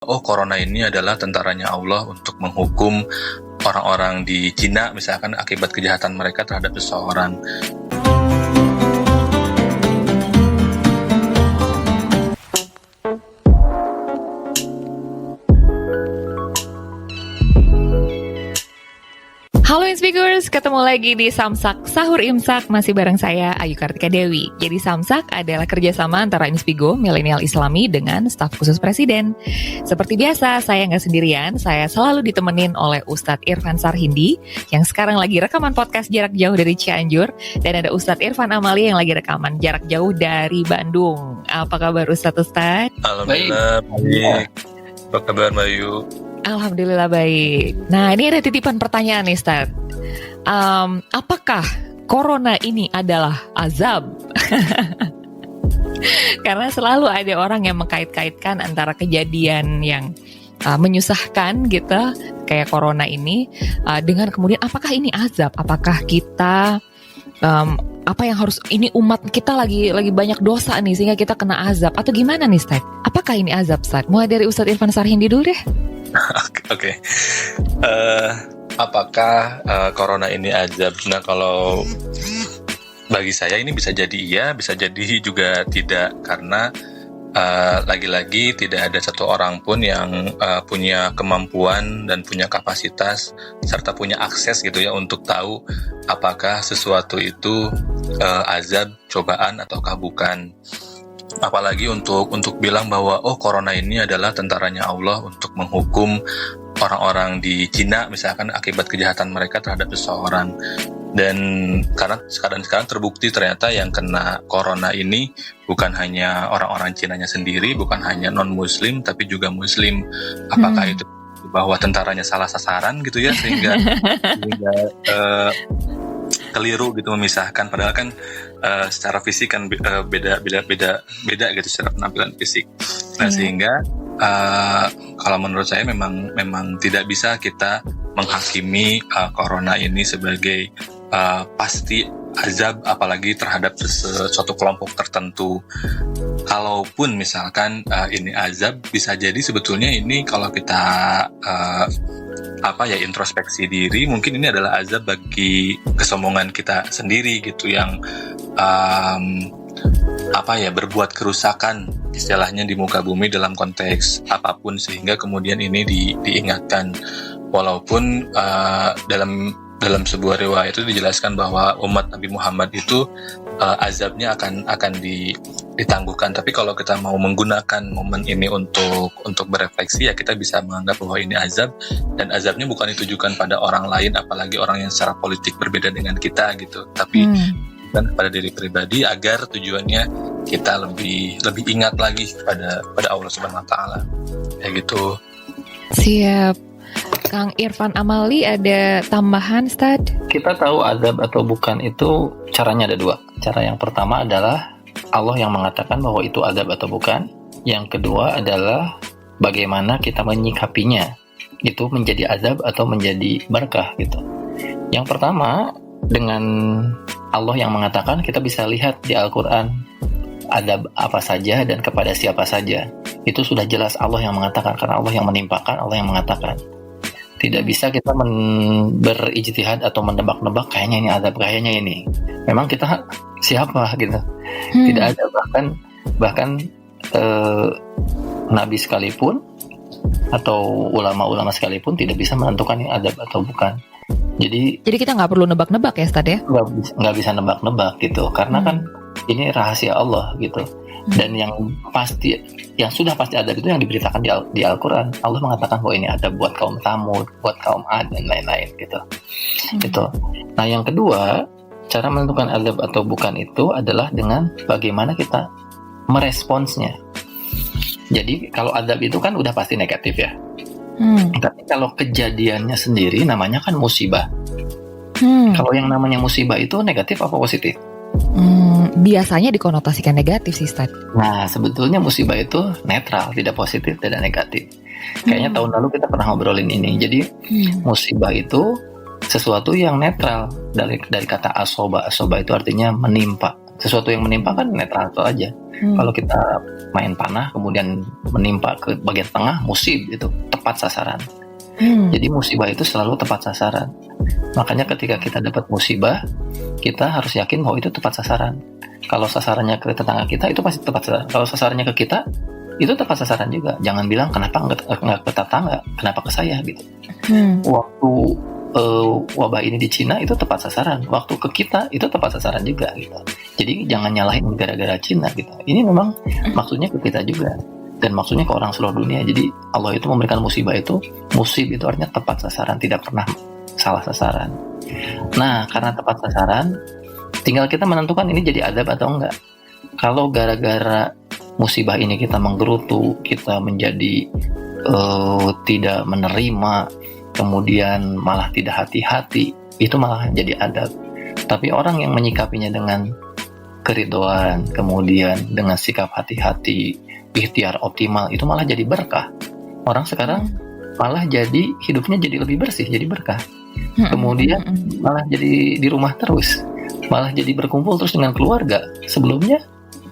Oh, corona ini adalah tentaranya Allah untuk menghukum orang-orang di Cina misalkan akibat kejahatan mereka terhadap seseorang. Halo Inspigers, ketemu lagi di Samsak Sahur Imsak, masih bareng saya Ayu Kartika Dewi. Jadi Samsak adalah kerjasama antara Inspigo, Milenial Islami dengan staf khusus Presiden. Seperti biasa, saya nggak sendirian, saya selalu ditemenin oleh Ustadz Irfan Sarhindi, yang sekarang lagi rekaman podcast jarak jauh dari Cianjur, dan ada Ustadz Irfan Amali yang lagi rekaman jarak jauh dari Bandung. Apa kabar Ustadz? Alhamdulillah, baik. Apa kabar Mbak Ayu? Alhamdulillah baik. Nah, ini ada titipan pertanyaan nih, Ustaz. Apakah corona ini adalah azab? Karena selalu ada orang yang mengkait-kaitkan antara kejadian yang menyusahkan gitu, kayak corona ini, dengan kemudian apakah ini azab? Apakah kita apa yang harus, ini umat kita lagi banyak dosa nih sehingga kita kena azab, atau gimana nih, Ustaz? Apakah ini azab, Ustaz? Mulai dari Ustadz Irfan Sarhindi dulu deh. Oke. Apakah corona ini azab? Nah, kalau bagi saya ini bisa jadi iya, bisa jadi juga tidak, karena lagi-lagi tidak ada satu orang pun yang punya kemampuan dan punya kapasitas serta punya akses gitu ya untuk tahu apakah sesuatu itu azab, cobaan ataukah bukan. Apalagi untuk bilang bahwa oh, corona ini adalah tentaranya Allah untuk menghukum orang-orang di Cina misalkan akibat kejahatan mereka terhadap seseorang. Dan karena sekarang terbukti ternyata yang kena corona ini bukan hanya orang-orang Cinanya sendiri, bukan hanya non-muslim tapi juga muslim. Apakah itu bahwa tentaranya salah sasaran gitu ya sehingga keliru gitu memisahkan, padahal kan secara fisik kan beda gitu secara penampilan fisik. Nah, sehingga kalau menurut saya memang tidak bisa kita menghakimi corona ini sebagai pasti azab, apalagi terhadap suatu kelompok tertentu. Kalaupun misalkan ini azab, bisa jadi sebetulnya ini kalau kita introspeksi diri, mungkin ini adalah azab bagi kesombongan kita sendiri gitu, yang berbuat kerusakan istilahnya di muka bumi dalam konteks apapun, sehingga kemudian ini diingatkan. Walaupun dalam sebuah riwayat itu dijelaskan bahwa umat Nabi Muhammad itu azabnya akan ditangguhkan. Tapi kalau kita mau menggunakan momen ini untuk berefleksi, ya kita bisa menganggap bahwa ini azab, dan azabnya bukan ditujukan pada orang lain, apalagi orang yang secara politik berbeda dengan kita gitu, tapi kan pada diri pribadi, agar tujuannya kita lebih ingat lagi pada Allah Subhanahu Wa Taala, kayak gitu. Siap. Kang Irfan Amali, ada tambahan, Ustaz? Kita tahu azab atau bukan itu caranya ada dua. Cara yang pertama adalah Allah yang mengatakan bahwa itu azab atau bukan. Yang kedua adalah bagaimana kita menyikapinya. Itu menjadi azab atau menjadi berkah gitu. Yang pertama, dengan Allah yang mengatakan, kita bisa lihat di Al-Quran azab apa saja dan kepada siapa saja. Itu sudah jelas Allah yang mengatakan, karena Allah yang menimpakan, Allah yang mengatakan. Tidak bisa kita berijtihad atau menebak-nebak kayaknya ini azab, kayaknya ini. Memang kita siapa gitu. Tidak ada, bahkan Nabi sekalipun atau ulama-ulama sekalipun tidak bisa menentukan ini azab atau bukan. Jadi kita nggak perlu nebak-nebak ya, Ustaz ya? Nggak bisa nebak-nebak gitu, karena kan ini rahasia Allah gitu. Dan yang sudah pasti ada itu yang diberitakan di Al-Quran. Allah mengatakan bahwa ini ada buat kaum Tsamud, buat kaum Ad, dan lain-lain gitu. Itu. Nah, yang kedua, cara menentukan azab atau bukan itu adalah dengan bagaimana kita meresponsnya. Jadi kalau azab itu kan udah pasti negatif ya. Tapi kalau kejadiannya sendiri namanya kan musibah. Kalau yang namanya musibah itu negatif apa positif? Biasanya dikonotasikan negatif sih, Ustaz. Nah, sebetulnya musibah itu netral, tidak positif, tidak negatif. Kayaknya tahun lalu kita pernah ngobrolin ini. Jadi musibah itu sesuatu yang netral, dari kata asoba. Asoba itu artinya menimpa, Sesuatu yang menimpa kan netral itu aja. Kalau kita main panah kemudian menimpa ke bagian tengah, musib itu tepat sasaran. Jadi musibah itu selalu tepat sasaran. Makanya ketika kita dapat musibah, kita harus yakin bahwa itu tepat sasaran. Kalau sasarannya ke tetangga kita, itu pasti tepat sasaran. Kalau sasarannya ke kita, itu tepat sasaran juga. Jangan bilang kenapa nggak ke tetangga, kenapa ke saya gitu. Waktu wabah ini di Cina itu tepat sasaran. Waktu ke kita itu tepat sasaran juga gitu. Jadi jangan nyalahin gara-gara Cina gitu. Ini memang maksudnya ke kita juga. Dan maksudnya ke orang seluruh dunia. Jadi Allah itu memberikan musibah itu, musib itu artinya tepat sasaran, tidak pernah salah sasaran. Nah, karena tepat sasaran, tinggal kita menentukan ini jadi adab atau enggak. Kalau gara-gara musibah ini kita menggerutu, kita menjadi tidak menerima, kemudian malah tidak hati-hati, itu malah jadi adab. Tapi orang yang menyikapinya dengan keridhaan, kemudian dengan sikap hati-hati, ikhtiar optimal, itu malah jadi berkah. Orang sekarang malah jadi hidupnya jadi lebih bersih, jadi berkah. Kemudian malah jadi di rumah terus, malah jadi berkumpul terus dengan keluarga. Sebelumnya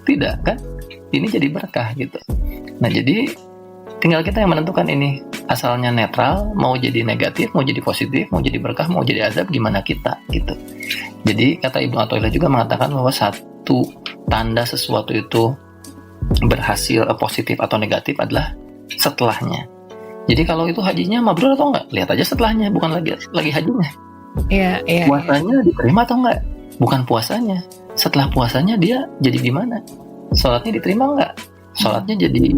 tidak kan? Ini jadi berkah gitu. Nah, jadi tinggal kita yang menentukan ini. Asalnya netral, mau jadi negatif, mau jadi positif, mau jadi berkah, mau jadi azab, gimana kita gitu. Jadi kata Ibnu Athaillah juga mengatakan bahwa satu tanda sesuatu itu berhasil positif atau negatif adalah setelahnya. Jadi kalau itu hajinya mabrur atau enggak, lihat aja setelahnya, bukan lagi hajinya. Iya. Puasanya diterima atau enggak, bukan puasanya. Setelah puasanya dia jadi gimana? Sholatnya diterima enggak? Sholatnya jadi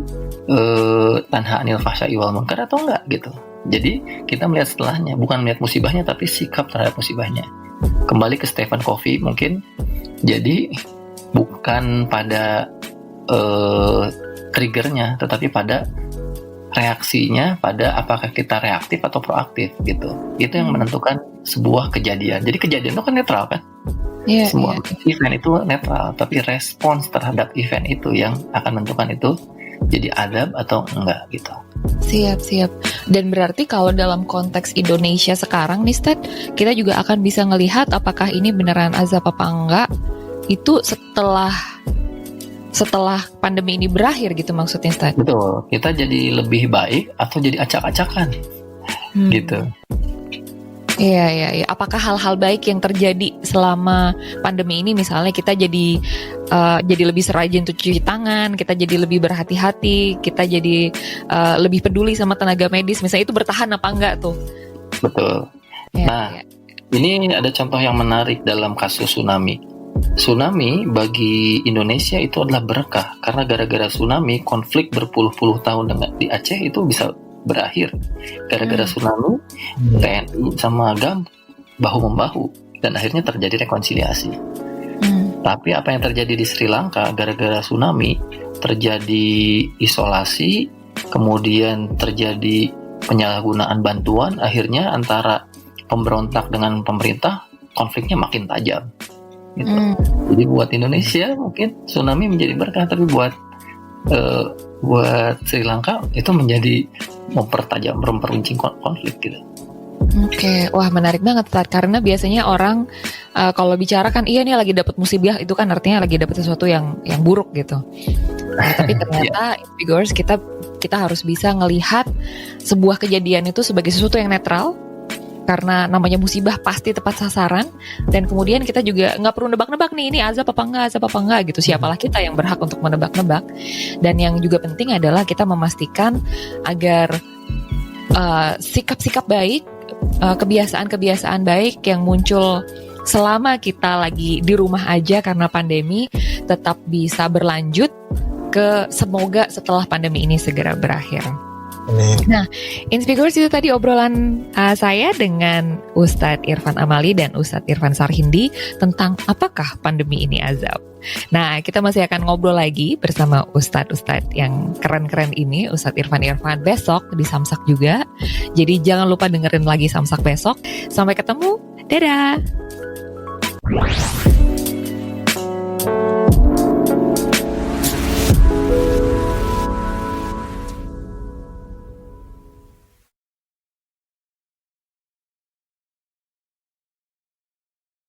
tanha anil fahsya'i wal munkar atau enggak gitu. Jadi kita melihat setelahnya, bukan melihat musibahnya tapi sikap terhadap musibahnya. Kembali ke Stephen Covey mungkin. Jadi bukan pada triggernya, tetapi pada reaksinya, pada apakah kita reaktif atau proaktif gitu. Itu yang menentukan sebuah kejadian. Jadi kejadian itu kan netral kan? Semua event itu netral, tapi respons terhadap event itu yang akan menentukan itu jadi adab atau enggak gitu. Siap. Dan berarti kalau dalam konteks Indonesia sekarang nih Stad, kita juga akan bisa ngelihat apakah ini beneran azab apa enggak itu setelah pandemi ini berakhir gitu maksudnya Stad. Betul, kita jadi lebih baik atau jadi acak-acakan gitu. Iya. Apakah hal-hal baik yang terjadi selama pandemi ini, misalnya kita jadi lebih serajin untuk cuci tangan, kita jadi lebih berhati-hati, kita jadi lebih peduli sama tenaga medis, misalnya itu bertahan apa enggak tuh? Betul. Ini ada contoh yang menarik dalam kasus tsunami. Tsunami bagi Indonesia itu adalah berkah, karena gara-gara tsunami konflik berpuluh-puluh tahun di Aceh itu bisa berakhir. Gara-gara tsunami TNI sama GAM bahu-membahu dan akhirnya terjadi rekonsiliasi. Tapi apa yang terjadi di Sri Lanka gara-gara tsunami, terjadi isolasi, kemudian terjadi penyalahgunaan bantuan, akhirnya antara pemberontak dengan pemerintah konfliknya makin tajam gitu. Jadi buat Indonesia mungkin tsunami menjadi berkah, tapi buat Sri Lanka itu menjadi memperuncing konflik gitu. Oke, wah menarik banget karena biasanya orang kalau bicara kan iya nih lagi dapat musibah, itu kan artinya lagi dapat sesuatu yang buruk gitu. Nah, tapi ternyata figures kita harus bisa ngelihat sebuah kejadian itu sebagai sesuatu yang netral, karena namanya musibah pasti tepat sasaran, dan kemudian kita juga nggak perlu nebak-nebak nih ini azab apa enggak gitu. Siapalah kita yang berhak untuk menebak-nebak. Dan yang juga penting adalah kita memastikan agar sikap-sikap baik, kebiasaan-kebiasaan baik yang muncul selama kita lagi di rumah aja karena pandemi tetap bisa berlanjut semoga setelah pandemi ini segera berakhir. Nah, Inspigurs itu tadi obrolan saya dengan Ustadz Irfan Amali dan Ustadz Irfan Sarhindi tentang apakah pandemi ini azab. Nah, kita masih akan ngobrol lagi bersama Ustadz yang keren-keren ini, Ustadz Irfan besok di Samsak juga. Jadi jangan lupa dengerin lagi Samsak besok. Sampai ketemu, dadah!